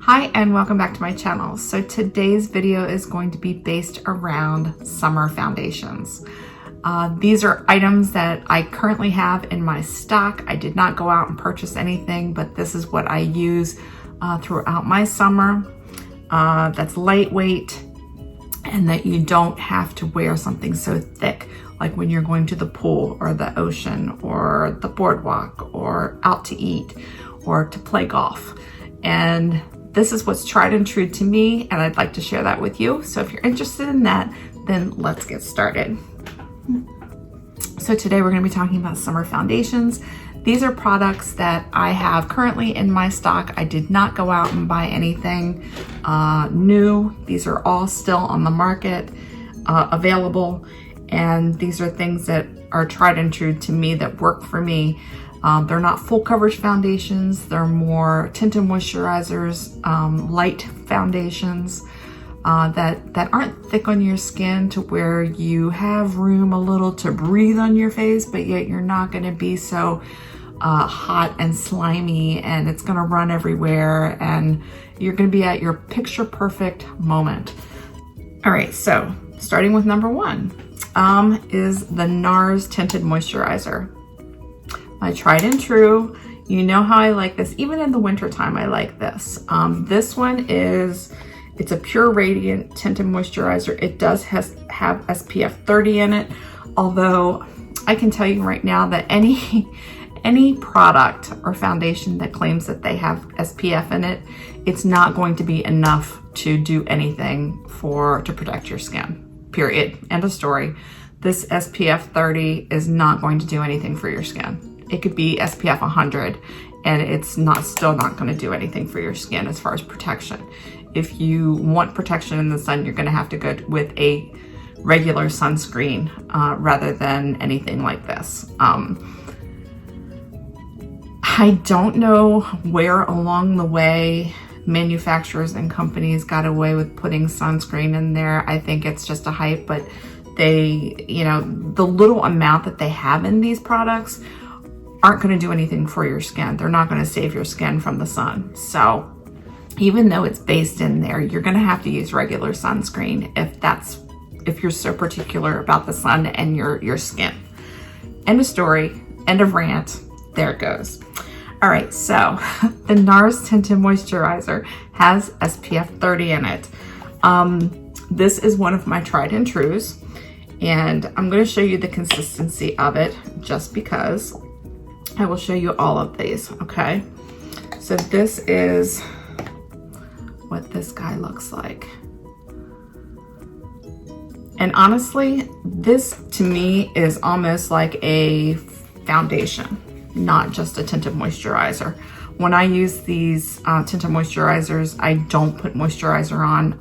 Hi and welcome back to my channel. So today's video is going to be based around summer foundations. These are items that I currently have in my stock. I did not go out and purchase anything, but this is what I use throughout my summer. That's lightweight and that you don't have to wear something so thick, like when you're going to the pool or the ocean or the boardwalk or out to eat or to play golf. And this is what's tried and true to me, and I'd like to share that with you. So if you're interested in that, then let's get started. So today we're going to be talking about summer foundations. These are products that I have currently in my stock. I did not go out and buy anything new. These are all still on the market, available, and these are things that are tried and true to me that work for me. They're not full coverage foundations. They're more tinted moisturizers, light foundations that aren't thick on your skin to where you have room a little to breathe on your face, but yet you're not going to be so hot and slimy and it's going to run everywhere and you're going to be at your picture perfect moment. All right, so starting with number one is the NARS Tinted Moisturizer. I tried and true. You know how I like this. Even in the winter time, I like this. This one it's a pure radiant tinted moisturizer. It does have SPF 30 in it. Although I can tell you right now that any product or foundation that claims that they have SPF in it, it's not going to be enough to do anything to protect your skin. Period. End of story. This SPF 30 is not going to do anything for your skin. It could be SPF 100 and it's still not going to do anything for your skin as far as protection. If you want protection in the sun, you're going to have to go with a regular sunscreen rather than anything like this. I don't know where along the way manufacturers and companies got away with putting sunscreen in there. I think it's just a hype, but the little amount that they have in these products aren't going to do anything for your skin. They're not going to save your skin from the sun. So even though it's based in there, you're going to have to use regular sunscreen if you're so particular about the sun and your skin. End of story, end of rant. There it goes. All right, so the NARS Tinted Moisturizer has SPF 30 in it. This is one of my tried and trues, and I'm going to show you the consistency of it just because. I will show you all of these, okay? So this is what this guy looks like. And honestly, this to me is almost like a foundation, not just a tinted moisturizer. When I use these tinted moisturizers, I don't put moisturizer on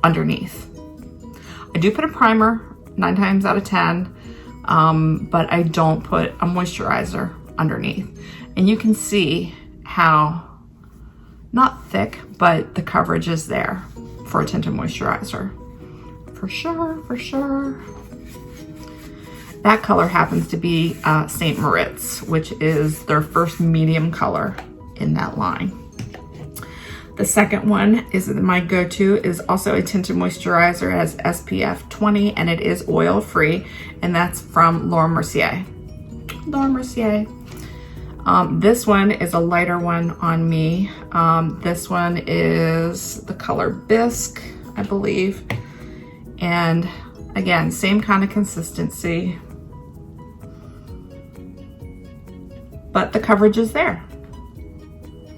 underneath. I do put a primer 9 times out of 10. But I don't put a moisturizer underneath. And you can see how, not thick, but the coverage is there for a tinted moisturizer. For sure. That color happens to be St. Moritz, which is their first medium color in that line. The second one is my go-to, is also a tinted moisturizer. It has SPF 20 and it is oil-free, and that's from Laura Mercier. This one is a lighter one on me. This one is the color Bisque, I believe. And again, same kind of consistency, but the coverage is there.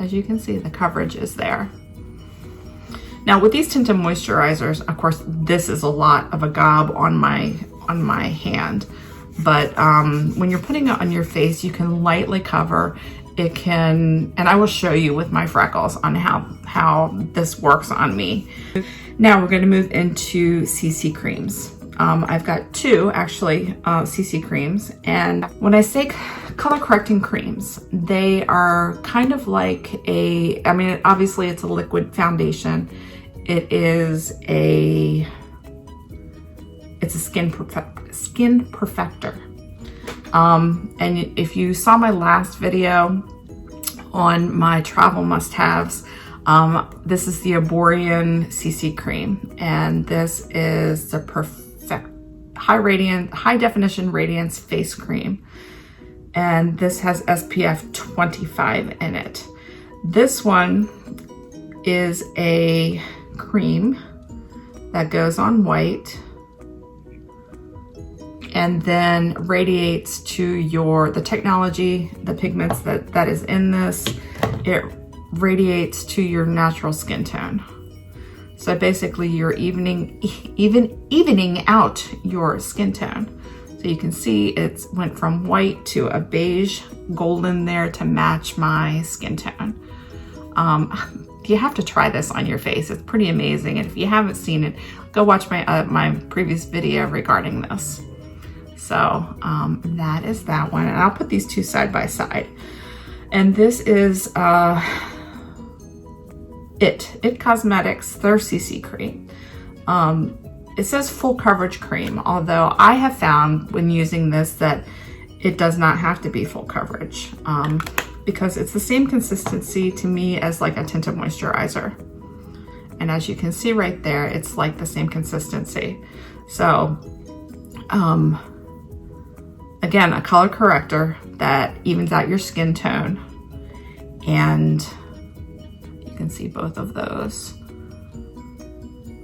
As you can see, the coverage is there. Now with these tinted moisturizers, of course, this is a lot of a gob on my hand, but when you're putting it on your face, you can lightly cover. It can, and I will show you with my freckles on how this works on me. Now we're going to move into CC creams. I've got 2 actually CC creams, and when I say color correcting creams, they are kind of like obviously it's a liquid foundation. It's a skin perfector. And if you saw my last video on my travel must-haves, This is the Arborian CC cream, and this is the Perfect High Definition Radiance Face Cream. And this has SPF 25 in it. This one is a cream that goes on white and then radiates to the technology, the pigments that is in this, it radiates to your natural skin tone. So basically you're evening out your skin tone. So you can see it went from white to a beige golden there to match my skin tone. You have to try this on your face. It's pretty amazing. And if you haven't seen it, go watch my previous video regarding this. So that is that one. And I'll put these two side by side. And this is It Cosmetics, their CC cream. It says full coverage cream, although I have found when using this that it does not have to be full coverage because it's the same consistency to me as like a tinted moisturizer. And as you can see right there, it's like the same consistency. So again, a color corrector that evens out your skin tone, and you can see both of those.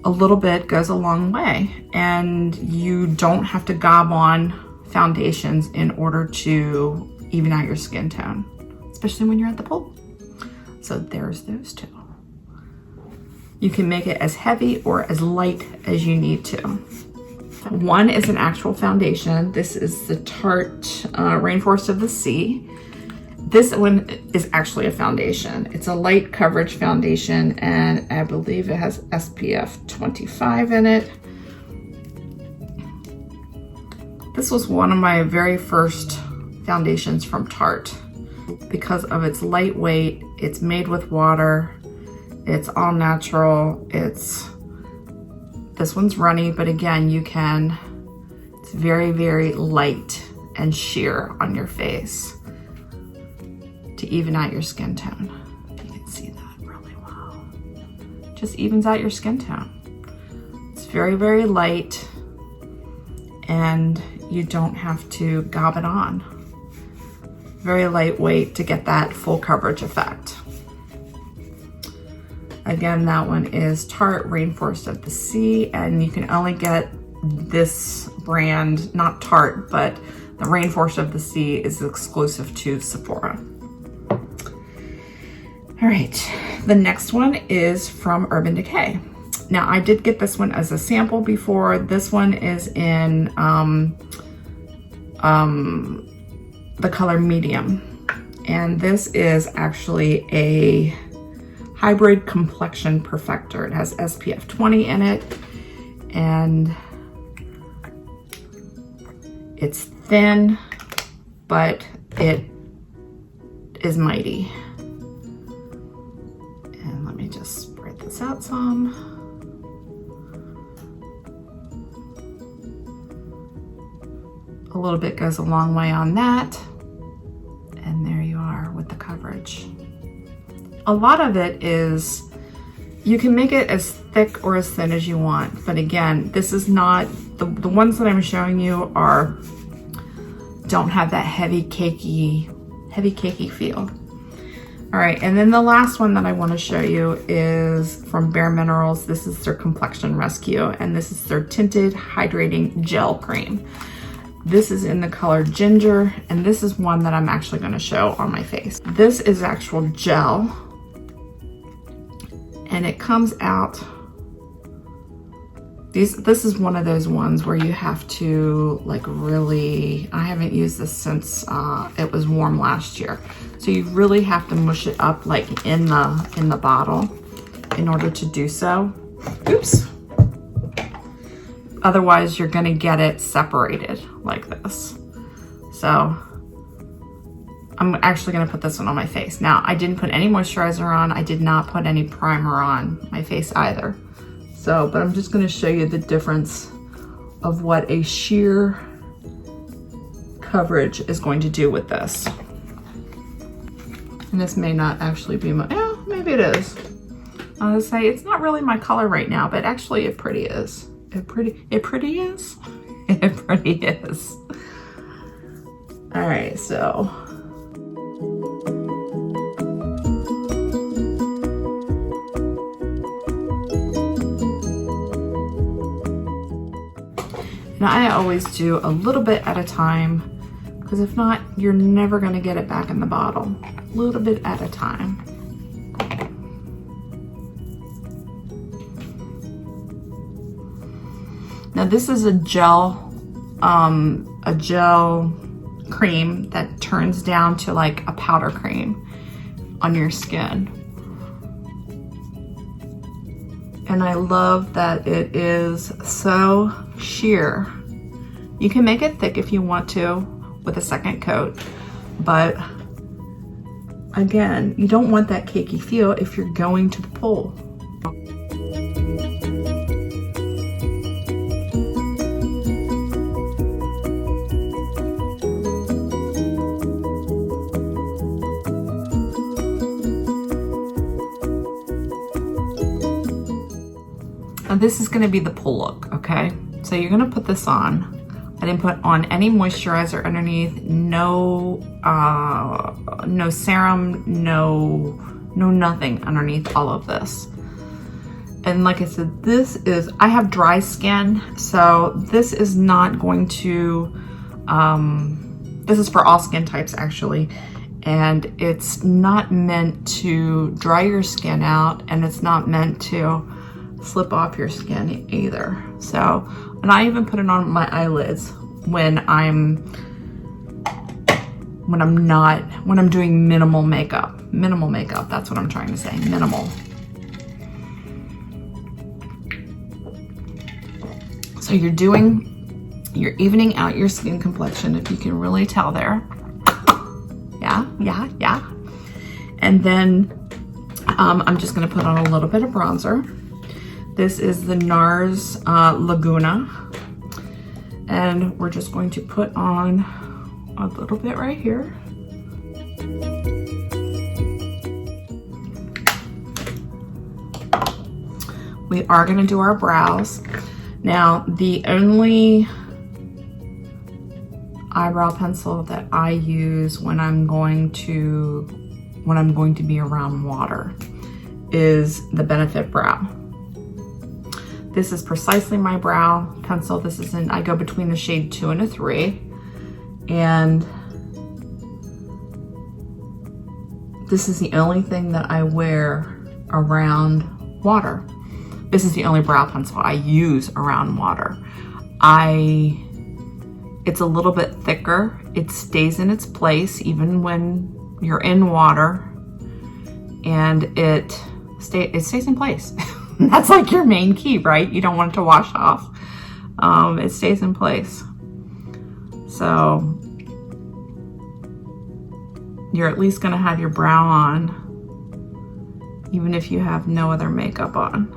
A little bit goes a long way, and you don't have to gob on foundations in order to even out your skin tone, especially when you're at the pool. So there's those two. You can make it as heavy or as light as you need to. One is an actual foundation. This is the Tarte Rainforest of the Sea. This one is actually a foundation. It's a light coverage foundation, and I believe it has SPF 25 in it. This was one of my very first foundations from Tarte because of its lightweight. It's made with water. It's all natural. This one's runny, but again, it's very, very light and sheer on your face to even out your skin tone. You can see that really well. Just evens out your skin tone. It's very, very light, and you don't have to gob it on. Very lightweight to get that full coverage effect. Again, that one is Tarte Rainforest of the Sea, and you can only get this brand, not Tarte, but the Rainforest of the Sea is exclusive to Sephora. All right, the next one is from Urban Decay. Now, I did get this one as a sample before. This one is in the color medium, and this is actually a hybrid complexion perfector. It has SPF 20 in it, and it's thin, but it is mighty. And let me just spread this out some. A little bit goes a long way on that. And there you are with the coverage. A lot of it is, you can make it as thick or as thin as you want. But again, this is not, the ones that I'm showing you don't have that heavy cakey feel. All right, and then the last one that I want to show you is from Bare Minerals. This is their Complexion Rescue, and this is their Tinted Hydrating Gel Cream. This is in the color Ginger, and this is one that I'm actually going to show on my face. This is actual gel, and it comes out, this is one of those ones where you have to like really, I haven't used this since it was warm last year. So you really have to mush it up like in the bottle in order to do so. Oops. Otherwise you're gonna get it separated like this. So I'm actually gonna put this one on my face. Now, I didn't put any moisturizer on. I did not put any primer on my face either. So, but I'm just gonna show you the difference of what a sheer coverage is going to do with this. And this may not actually be my, yeah, maybe it is. I would say it's not really my color right now, but actually it pretty is. It pretty is? It pretty is. All right, so. And I always do a little bit at a time, because if not, you're never gonna get it back in the bottle. A little bit at a time. Now this is a gel cream that turns down to like a powder cream on your skin. And I love that it is so sheer. You can make it thick if you want to with a second coat, but again, you don't want that cakey feel if you're going to the pool. Now this is gonna be the pool look, okay? So you're gonna put this on. I didn't put on any moisturizer underneath, no serum, no nothing underneath all of this. And like I said, I have dry skin, so this is not going to, this is for all skin types actually. And it's not meant to dry your skin out, and it's not meant to slip off your skin either. So, and I even put it on my eyelids when I'm doing minimal makeup. Minimal makeup, that's what I'm trying to say, minimal. So you're evening out your skin complexion, if you can really tell there. Yeah. And then I'm just gonna put on a little bit of bronzer. This is the NARS Laguna. And we're just going to put on a little bit right here. We are gonna do our brows. Now, the only eyebrow pencil that I use when I'm going to be around water is the Benefit Brow. This is precisely my brow pencil. This is I go between the shade 2 and a 3. And this is the only thing that I wear around water. This is the only brow pencil I use around water. It's a little bit thicker. It stays in its place even when you're in water, and it stays in place. That's like your main key, right? You don't want it to wash off. It stays in place. So you're at least gonna have your brow on, even if you have no other makeup on.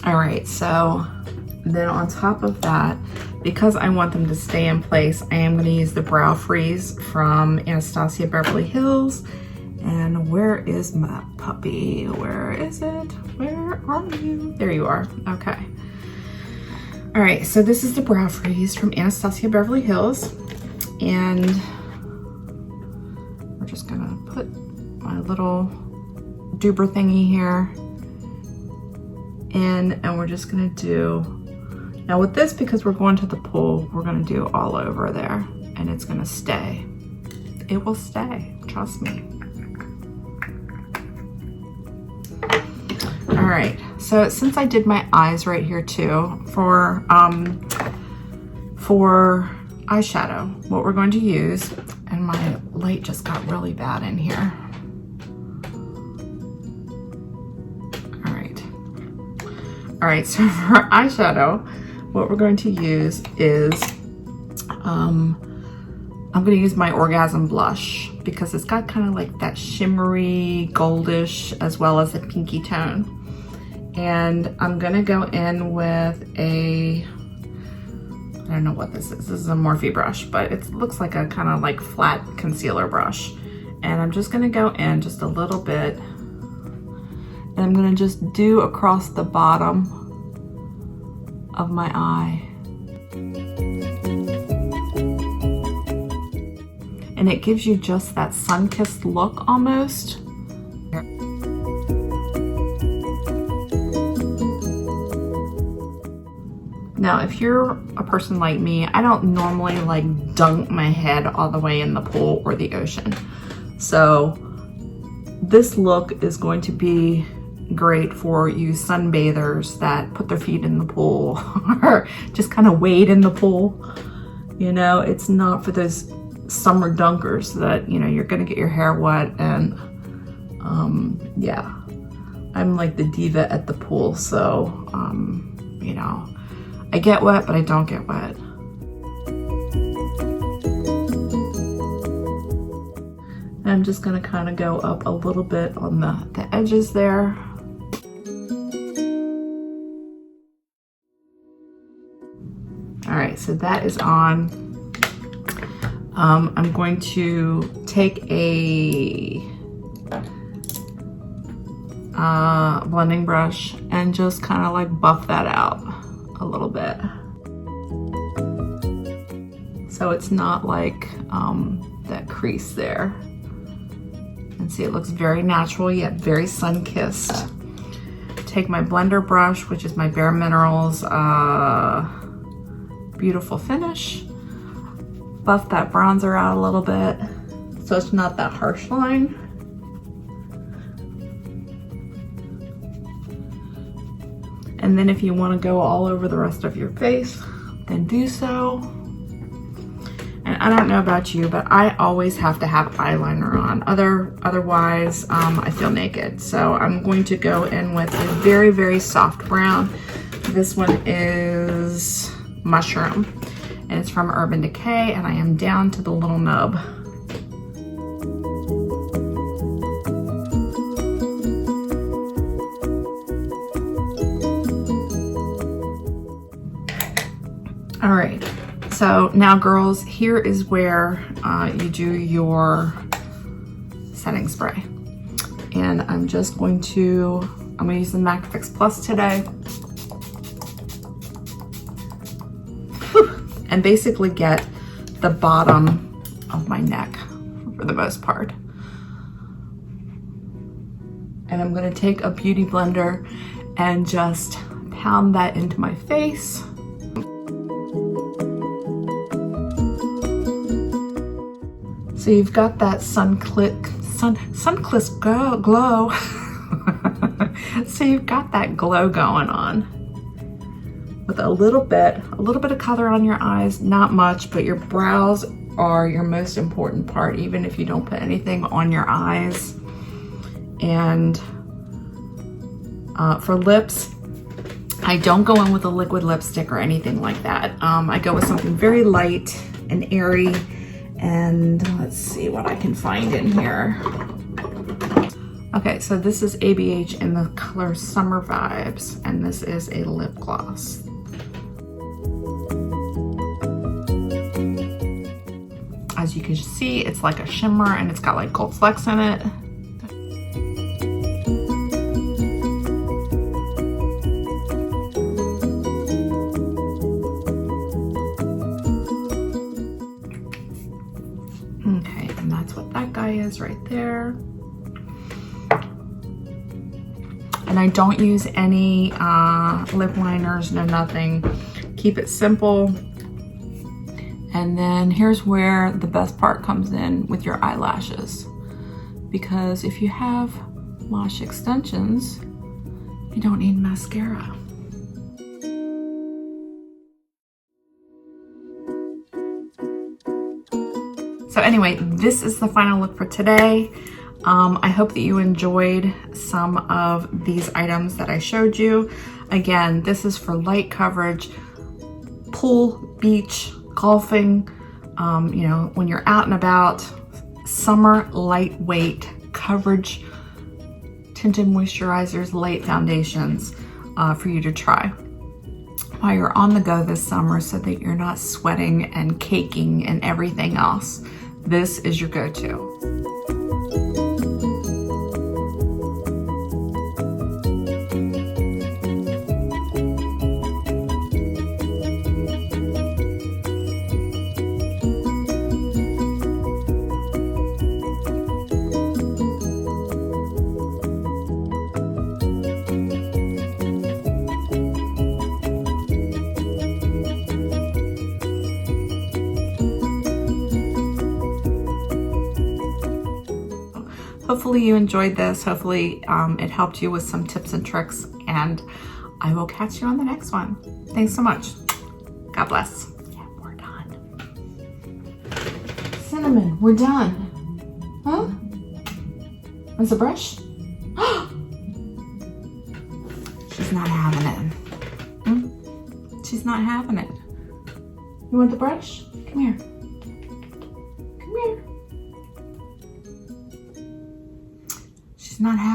All right, so then on top of that, because I want them to stay in place, I am going to use the Brow Freeze from Anastasia Beverly Hills. And where is my puppy? Where is it? Where are you? There you are. Okay. All right, so this is the Brow Freeze from Anastasia Beverly Hills. And we're just going to put my little doober thingy here in, and we're just gonna do, now with this, because we're going to the pool, we're gonna do all over there, and it's gonna stay. It will stay, trust me. All right, so since I did my eyes right here too, for eyeshadow, what we're going to use, and my light just got really bad in here. All right, so for eyeshadow, what we're going to use is, I'm going to use my Orgasm blush because it's got kind of like that shimmery goldish as well as a pinky tone. And I'm going to go in with a, I don't know what this is. This is a Morphe brush, but it looks like a kind of like flat concealer brush. And I'm just going to go in just a little bit. And I'm going to just do across the bottom of my eye. And it gives you just that sun-kissed look almost. Now, if you're a person like me, I don't normally like dunk my head all the way in the pool or the ocean. So this look is going to be great for you sunbathers that put their feet in the pool or just kind of wade in the pool. You know, it's not for those summer dunkers that, you know, you're gonna get your hair wet. And yeah, I'm like the diva at the pool, so you know, I get wet but I don't get wet. I'm just gonna kind of go up a little bit on the edges there. All right, so that is on. I'm going to take a blending brush and just kind of like buff that out a little bit. So it's not like that crease there. And see, it looks very natural yet very sun-kissed. Take my blender brush, which is my Bare Minerals Beautiful Finish. Buff that bronzer out a little bit so it's not that harsh line. And then if you want to go all over the rest of your face, then do so. And I don't know about you, but I always have to have eyeliner on. Otherwise, I feel naked. So I'm going to go in with a very, very soft brown. This one is Mushroom, and it's from Urban Decay, and I am down to the little nub. All right, so now girls, here is where you do your setting spray. And I'm going to use the MAC Fix Plus today. And basically get the bottom of my neck for the most part. And I'm gonna take a beauty blender and just pound that into my face. So you've got that sun-kissed glow. So you've got that glow going on. With a little bit of color on your eyes, not much, but your brows are your most important part, even if you don't put anything on your eyes. And for lips, I don't go in with a liquid lipstick or anything like that. I go with something very light and airy, and let's see what I can find in here. Okay, so this is ABH in the color Summer Vibes, and this is a lip gloss. As you can see, it's like a shimmer and it's got like gold flecks in it. Okay, and that's what that guy is right there. And I don't use any lip liners, no nothing. Keep it simple. And then here's where the best part comes in with your eyelashes. Because if you have lash extensions, you don't need mascara. So anyway, this is the final look for today. I hope that you enjoyed some of these items that I showed you. Again, this is for light coverage, pool, beach, golfing, you know, when you're out and about, summer lightweight coverage, tinted moisturizers, light foundations for you to try while you're on the go this summer so that you're not sweating and caking and everything else. This is your go-to. Hopefully you enjoyed this. Hopefully it helped you with some tips and tricks, and I will catch you on the next one. Thanks so much. God bless. Yeah, we're done. Cinnamon, we're done. Huh? Where's the brush? She's not having it. Hmm? She's not having it. You want the brush? Come here. Come here. She's not having